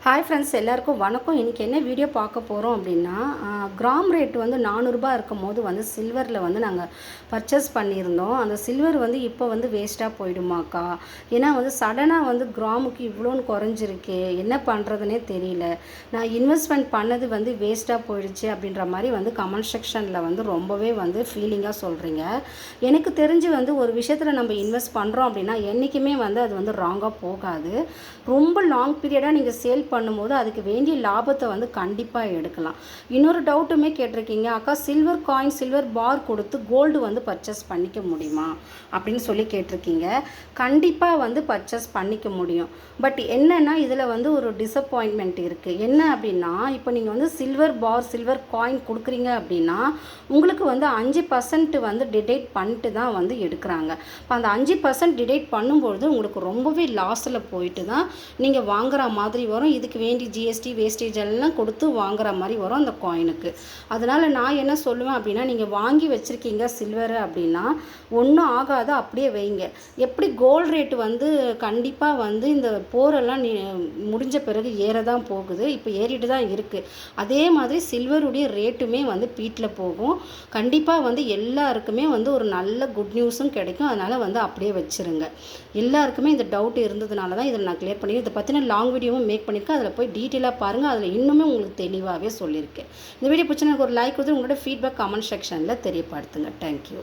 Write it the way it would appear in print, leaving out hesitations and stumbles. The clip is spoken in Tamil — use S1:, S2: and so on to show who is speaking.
S1: ஹாய் ஃப்ரெண்ட்ஸ், எல்லாருக்கும் வணக்கம். இன்றைக்கி என்ன வீடியோ பார்க்க போகிறோம் அப்படின்னா, கிராம் ரேட் வந்து 400 இருக்கும் போது வந்து சில்வரில் வந்து நாங்கள் பர்ச்சேஸ் பண்ணியிருந்தோம். அந்த சில்வர் வந்து இப்போ வந்து வேஸ்ட்டாக போயிடுமாக்கா? ஏன்னா வந்து சடனாக வந்து கிராமுக்கு இவ்வளோன்னு குறைஞ்சிருக்கு, என்ன பண்ணுறதுனே தெரியல. நான் இன்வெஸ்ட்மெண்ட் பண்ணது வந்து வேஸ்ட்டாக போயிடுச்சு அப்படின்ற மாதிரி வந்து கமெண்ட் செக்ஷனில் வந்து ரொம்பவே வந்து ஃபீலிங்காக சொல்கிறீங்க. எனக்கு தெரிஞ்சு வந்து ஒரு விஷயத்தில் நம்ம இன்வெஸ்ட் பண்ணுறோம் அப்படின்னா என்றைக்குமே வந்து அது வந்து ராங்காக போகாது. ரொம்ப லாங் பீரியடாக நீங்கள் சேல் பண்ணும்போது அதுக்கு வேண்டிய லாபத்தை வந்து கண்டிப்பாக எடுக்கலாம். இன்னொரு டவுட்டுமே கேட்டிருக்கீங்க, அக்கா சில்வர் காயின் சில்வர் பார் கொடுத்து கோல்டு வந்து பர்ச்சேஸ் பண்ணிக்க முடியுமா அப்படின்னு சொல்லி கேட்டிருக்கீங்க. கண்டிப்பாக வந்து பர்ச்சேஸ் பண்ணிக்க முடியும். பட் என்னென்னா இதில் வந்து ஒரு டிசப்பாயின்மெண்ட் இருக்குது. என்ன அப்படின்னா, இப்போ நீங்கள் வந்து சில்வர் பார் சில்வர் காயின் கொடுக்குறீங்க அப்படின்னா உங்களுக்கு வந்து 5% வந்து டிடெக்ட் பண்ணிட்டு தான் வந்து எடுக்கிறாங்க. இப்போ அந்த 5% டிடெக்ட் பண்ணும்பொழுது உங்களுக்கு ரொம்பவே லாஸில் போயிட்டு தான் நீங்கள் வாங்குற மாதிரி வரும். இதுக்கு வேண்டி ஜிஎஸ்டி வேஸ்டேஜ் எல்லாம் கொடுத்து வாங்குற மாதிரி வரும் அந்த காயினுக்கு. அதனால் நான் என்ன சொல்லுவேன் அப்படின்னா, நீங்கள் வாங்கி வச்சுருக்கீங்க சில்வரு அப்படின்னா ஒன்றும் ஆகாது, அப்படியே வைங்க. எப்படி கோல்டு ரேட்டு வந்து கண்டிப்பாக வந்து இந்த போரெல்லாம் முடிஞ்ச பிறகு ஏற தான் போகுது, இப்போ ஏறிட்டு தான் இருக்குது. அதே மாதிரி சில்வருடைய ரேட்டுமே வந்து பீட்டில் போகும். கண்டிப்பாக வந்து எல்லாருக்குமே வந்து ஒரு நல்ல குட் நியூஸும் கிடைக்கும். அதனால் வந்து அப்படியே வச்சுருங்க. எல்லாருக்குமே இந்த டவுட் இருந்ததுனால தான் இதில் நான் கிளியர் பண்ணி இதை பற்றின லாங் வீடியோவும் மேக் பண்ணியிருக்கேன். அதில் போய் டீட்டெயிலாக பாருங்கள். அதில் இன்னுமே உங்களுக்கு தெளிவாகவே சொல்லியிருக்கேன். இந்த வீடியோ பிடிச்சா எனக்கு ஒரு லைக் கொடுத்து உங்களோட ஃபீட்பேக் கமெண்ட் செக்ஷனில் தெரியப்படுத்துங்க. தேங்க்யூ.